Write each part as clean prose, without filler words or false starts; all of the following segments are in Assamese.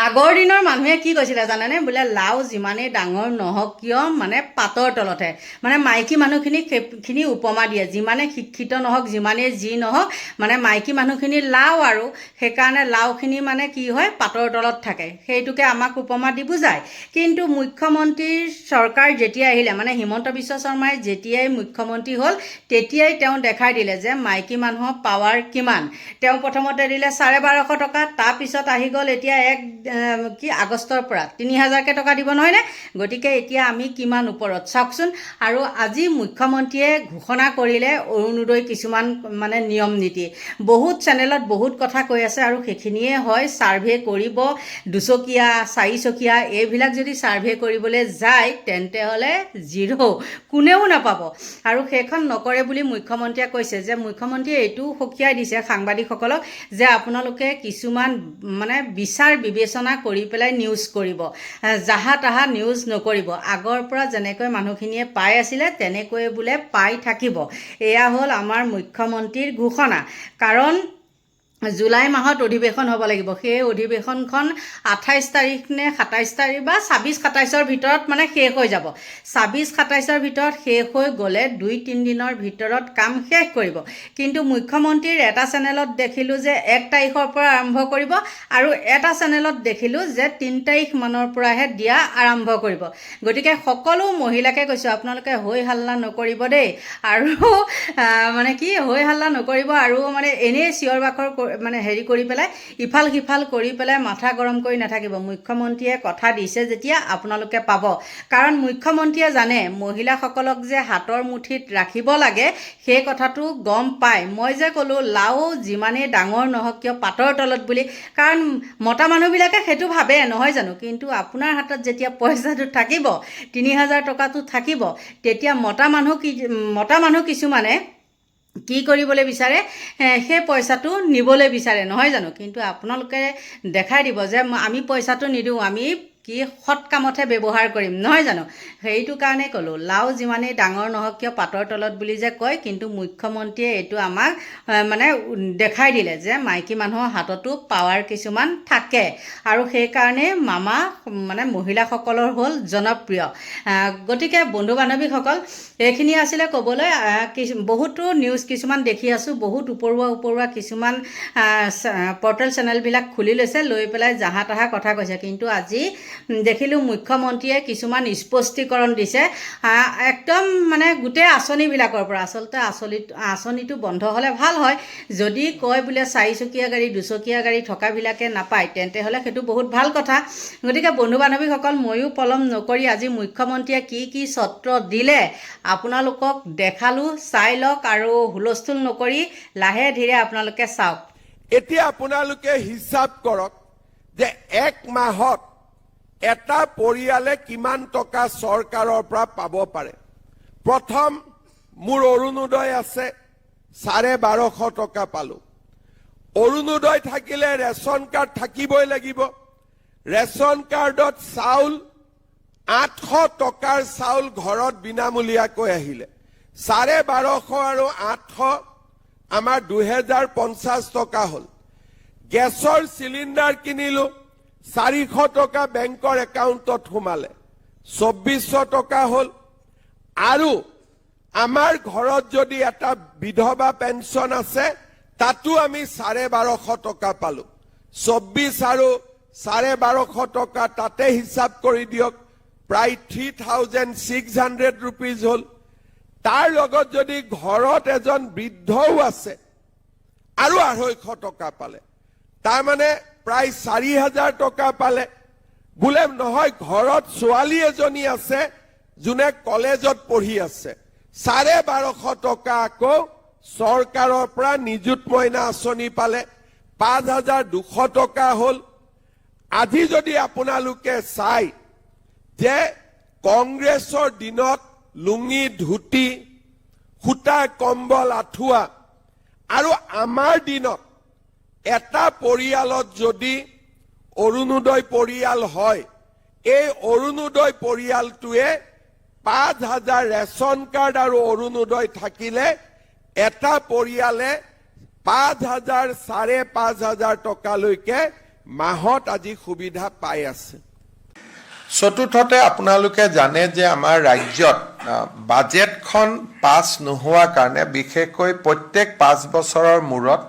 আগৰ দিনৰ মানুহে কি কৈছিলে জানেনে বোলে লাও যিমানেই ডাঙৰ নহওক কিয় মানে পাতৰ তলতহে মানে মাইকী মানুহখিনি উপমা দিয়ে যিমানে শিক্ষিত নহওক যিমানেই যি নহওক মানে মাইকী মানুহখিনি লাও আৰু সেইকাৰণে লাওখিনি মানে কি হয় পাতৰ তলত থাকে সেইটোকে আমাক উপমা দি বুজায় কিন্তু মুখ্যমন্ত্ৰীৰ চৰকাৰ যেতিয়া আহিলে মানে হিমন্ত বিশ্ব শৰ্মাই যেতিয়াই মুখ্যমন্ত্ৰী হ'ল তেতিয়াই তেওঁ দেখাই দিলে যে মাইকী মানুহৰ পাৱাৰ কিমান তেওঁ প্ৰথমতে দিলে 1250 টকা তাৰপিছত আহি গ'ল এতিয়া আগষ্টৰ পৰা 3000কে টকা দিব নহয়নে গতিকে এতিয়া আমি কিমান ওপৰত চাওকচোন আৰু আজি মুখ্যমন্ত্ৰীয়ে ঘোষণা কৰিলে অৰুণোদয় কিছুমান মানে নিয়ম নীতি বহুত চেনেলত বহুত কথা কৈ আছে আৰু সেইখিনিয়ে হয় সাৰ্ভে কৰিব দুচকীয়া চাৰিচকীয়া এইবিলাক যদি সাৰ্ভে কৰিবলৈ যায় তেন্তে হলে জিৰো কোনেও নাপাব আৰু সেইখন নকৰে বুলি মুখ্যমন্ত্ৰীয়ে কৈছে যে মুখ্যমন্ত্ৰীয়ে এইটো সকিয়াই দিছে সাংবাদিকসকলক যে আপোনালোকে কিছুমান মানে বিচাৰ বিবেচনা কৰি পেলাই নিউজ কৰিব জাহা তাহা নিউজ নকৰিব আগৰ পৰা যেনেকৈ মানুহখিনিয়ে পাই আছিলে তেনেকৈ বোলে পাই থাকিব এয়া হ'ল আমাৰ মুখ্যমন্ত্ৰীৰ ঘোষণা কাৰণ জুলাই মাহত অধিৱেশন হ'ব লাগিব সেই অধিৱেশনখন 28 তাৰিখ নে 27 তাৰিখ বা 26-27ৰ ভিতৰত মানে শেষ হৈ যাব 26-27ৰ ভিতৰত শেষ হৈ গ'লে 2-3 দিনৰ ভিতৰত কাম শেষ কৰিব কিন্তু মুখ্যমন্ত্ৰীৰ এটা চেনেলত দেখিলোঁ যে 1 তাৰিখৰ পৰা আৰম্ভ কৰিব আৰু এটা চেনেলত দেখিলোঁ যে 3 তাৰিখ মানৰ পৰাহে দিয়া আৰম্ভ কৰিব গতিকে সকলো মহিলাকে কৈছোঁ আপোনালোকে হৈ হাল্লা নকৰিব দেই আৰু মানে কি হৈ হাল্লা নকৰিব আৰু মানে এনেই চিঞৰ বাখৰ মানে হেৰি কৰি পেলাই ইফাল সিফাল কৰি পেলাই মাথা গৰম কৰি নাথাকিব মুখ্যমন্ত্ৰীয়ে কথা দিছে যেতিয়া আপোনালোকে পাব কাৰণ মুখ্যমন্ত্ৰীয়ে জানে মহিলাসকলক যে হাতৰ মুঠিত ৰাখিব লাগে সেই কথাটো গম পায় মই যে ক'লোঁ লাও যিমানেই ডাঙৰ নহওক কিয় পাতৰ তলত বুলি কাৰণ মতা মানুহবিলাকে সেইটো ভাবে নহয় জানো কিন্তু আপোনাৰ হাতত যেতিয়া পইচাটো থাকিব 3000 টকাটো থাকিব তেতিয়া মতা মানুহ কিছুমানে কি কৰিবলৈ বিচাৰে সেই পইচাটো নিবলৈ বিচাৰে নহয় জানো কিন্তু আপোনালোকে দেখাই দিব যে আমি পইচাটো নিদিওঁ আমি কি সৎ কামতহে ব্যৱহাৰ কৰিম নহয় জানো সেইটো কাৰণে ক'লোঁ লাও যিমানেই ডাঙৰ নহওক কিয় পাতৰ তলত বুলি যে কয় কিন্তু মুখ্যমন্ত্ৰীয়ে এইটো আমাক মানে দেখাই দিলে যে মাইকী মানুহৰ হাততো পাৱাৰ কিছুমান থাকে আৰু সেইকাৰণে মামা মানে মহিলাসকলৰ হ'ল জনপ্ৰিয় গতিকে বন্ধু বান্ধৱীসকল এইখিনি আছিলে ক'বলৈ বহুতো নিউজ কিছুমান দেখি আছোঁ বহুত উপৰুৱা কিছুমান পৰ্টেল চেনেলবিলাক খুলি লৈছে লৈ পেলাই জাহা তাহা কথা কৈছে কিন্তু আজি দেখিলোঁ মুখ্যমন্ত্ৰীয়ে কিছুমান স্পষ্টীকৰণ দিছে একদম মানে গোটেই আঁচনিবিলাকৰ পৰা আচলতে আঁচনিটো বন্ধ হ'লে ভাল হয় যদি কয় বোলে চাৰিচকীয়া গাড়ী দুচকীয়া গাড়ী থকাবিলাকে নাপায় তেন্তে হ'লে সেইটো বহুত ভাল কথা গতিকে বন্ধু বান্ধৱীসকল ময়ো পলম নকৰি আজি মুখ্যমন্ত্ৰীয়ে কি চৰ্ত দিলে আপোনালোকক দেখালোঁ চাই লওক আৰু হুলস্থুল নকৰি লাহে ধীৰে আপোনালোকে চাওক এতিয়া আপোনালোকে হিচাপ কৰক যে 1 মাহত এটা পৰিয়ালে কিমান টকা চৰকাৰৰ পৰা পাব পাৰে প্ৰথম মোৰ অৰুণোদয় আছে 1250 টকা পালোঁ অৰুণোদয় থাকিলে ৰেচন কাৰ্ড থাকিবই লাগিব ৰেচন কাৰ্ডত চাউল 800 টকাৰ চাউল ঘৰত বিনামূলীয়াকৈ আহিলে 1250 আৰু 800 আমাৰ 2050 টকা হ'ল গেছৰ চিলিণ্ডাৰ কিনিলোঁ 400 টকা বেংকৰ একাউণ্টত সোমালে 2400 টকা হ'ল আৰু আমাৰ ঘৰত যদি এটা বিধৱা পেঞ্চন আছে তাতো আমি 1250 টকা পালোঁ 24 আৰু 1250 টকা তাতে হিচাপ কৰি দিয়ক প্ৰায় 3600 rupees হ'ল তাৰ লগত যদি ঘৰত এজন বৃদ্ধও আছে আৰু 250 টকা পালে তাৰ মানে প্ৰায় 4000 টকা পালে বোলে নহয় ঘৰত ছোৱালী এজনী আছে যোনে কলেজত পঢ়ি আছে 1250 টকা আকৌ চৰকাৰৰ পৰা নিযুত মইনা আঁচনি পালে 5200 টকা হ'ল আজি যদি আপোনালোকে চাই যে কংগ্ৰেছৰ দিনত লুঙি ধুতি সূতা কম্বল আঠুৱা আৰু আমাৰ দিনত এটা পৰিয়ালত যদি অৰুণোদয় পৰিয়াল হয় এই অৰুণোদয় পৰিয়ালটোৱে 5000 ৰেচন কাৰ্ড আৰু অৰুণোদয় থাকিলে এটা পৰিয়ালে 5000 5500 টকালৈকে মাহত আজি সুবিধা পাই আছে। চতুৰ্থতে আপোনালোকে জানে যে আমাৰ ৰাজ্যত বাজেটখন পাছ নোহোৱাৰ কাৰণে বিশেষকৈ প্ৰত্যেক 5 বছৰৰ মূৰত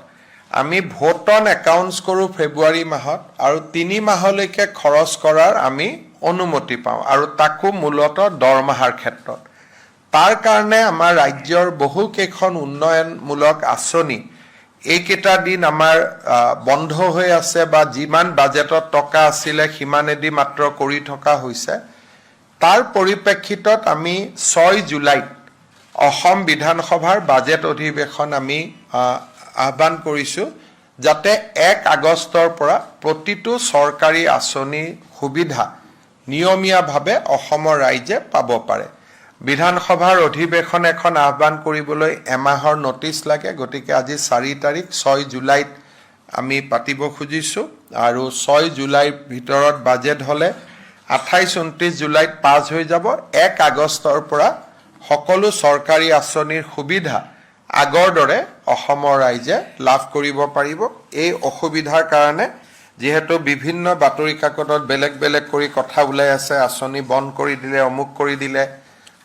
আমি ভোট অন একাউণ্টছ কৰোঁ ফেব্ৰুৱাৰী মাহত আৰু 3 মাহলৈকে খৰচ কৰাৰ আমি অনুমতি পাওঁ আৰু তাকো মূলতঃ দৰমহাৰ ক্ষেত্ৰত। তাৰ কাৰণে আমাৰ ৰাজ্যৰ বহুকেইখন উন্নয়নমূলক আঁচনি এইকেইটা দিন আমাৰ বন্ধ হৈ আছে বা যিমান বাজেটত টকা আছিলে সিমানেদি মাত্ৰ কৰি থকা হৈছে। তাৰ পৰিপ্ৰেক্ষিতত আমি 6 জুলাইত অসম বিধানসভাৰ বাজেট অধিৱেশন আমি আহ্বান কৰিছোঁ যাতে 1 আগষ্টৰ পৰা প্ৰতিটো চৰকাৰী আঁচনিৰ সুবিধা নিয়মীয়াভাৱে অসমৰ ৰাইজে পাব পাৰে। বিধানসভাৰ অধিৱেশন এখন আহ্বান কৰিবলৈ এমাহৰ নটিচ লাগে, গতিকে আজি 4 তাৰিখ 6 জুলাইত আমি পাতিব খুজিছোঁ আৰু 6 জুলাইৰ ভিতৰত বাজেট হ'লে 28-29 জুলাইত পাছ হৈ যাব। 1 আগষ্টৰ পৰা সকলো চৰকাৰী আঁচনিৰ সুবিধা আগৰ দৰে অসমৰ ৰাইজে লাভ কৰিব পাৰিব। এই অসুবিধাৰ কাৰণে যিহেতু বিভিন্ন বাতৰি কাকতত বেলেগ বেলেগ কৰি কথা ওলাই আছে, আঁচনি বন্ধ কৰি দিলে, অমুক কৰি দিলে,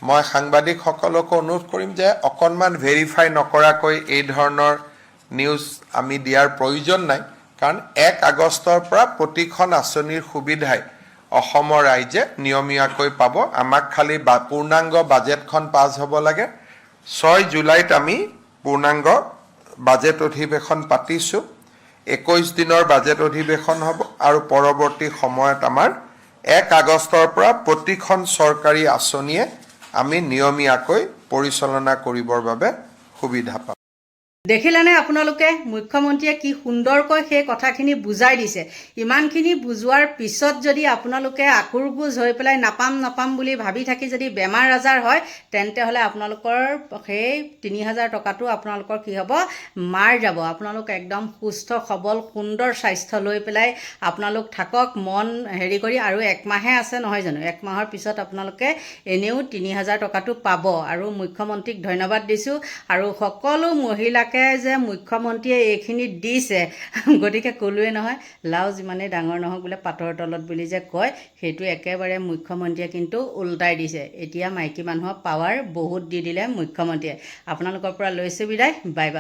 মই সাংবাদিকসকলকো অনুৰোধ কৰিম যে অকণমান ভেৰিফাই নকৰাকৈ এই ধৰণৰ নিউজ আমি দিয়াৰ প্ৰয়োজন নাই, কাৰণ 1 আগষ্টৰ পৰা প্ৰতিখন আঁচনিৰ সুবিধাই অসমৰ ৰাইজে নিয়মীয়াকৈ পাব। আমাক খালি পূৰ্ণাংগ বাজেটখন পাছ হ'ব লাগে। 6 জুলাইত আমি পূৰ্ণাংগ বাজেট অধিৱেশন পাতিছোঁ। 21 দিনৰ বাজেট অধিৱেশন হ'ব আৰু পৰৱৰ্তী সময়ত আমাৰ 1 আগষ্টৰ পৰা প্ৰতিখন চৰকাৰী আঁচনিয়ে আমি নিয়মীয়াকৈ পৰিচালনা কৰিবৰ বাবে সুবিধা পাম। দেখিলেনে আপোনালোকে মুখ্যমন্ত্ৰীয়ে কি সুন্দৰকৈ সেই কথাখিনি বুজাই দিছে। ইমানখিনি বুজোৱাৰ পিছত যদি আপোনালোকে আকুৰগোজ হৈ পেলাই নাপাম বুলি ভাবি থাকি যদি বেমাৰ আজাৰ হয়, তেন্তে হ'লে আপোনালোকৰ সেই 3000 টকাটো আপোনালোকৰ কি হ'ব, মাৰ যাব। আপোনালোক একদম সুস্থ সবল সুন্দৰ স্বাস্থ্য লৈ পেলাই আপোনালোক থাকক মন হেৰি কৰি, আৰু 1 মাহে আছে নহয় জানো, 1 মাহৰ পিছত আপোনালোকে এনেও 3000 টকাটো পাব। আৰু মুখ্যমন্ত্ৰীক ধন্যবাদ দিছোঁ আৰু সকলো মহিলাক যে মুখ্যমন্ত্ৰীয়ে এইখিনি দিছে, গতিকে ক'লোৱে নহয়, লাও যিমানেই ডাঙৰ নহওক বোলে পাতৰ তলত বুলি যে কয়, সেইটো একেবাৰে মুখ্যমন্ত্ৰীয়ে কিন্তু উল্টাই দিছে। এতিয়া মাইকী মানুহক পাৱাৰ বহুত দি দিলে মুখ্যমন্ত্ৰীয়ে। আপোনালোকৰ পৰা লৈছোঁ বিদায়, বাই বাই।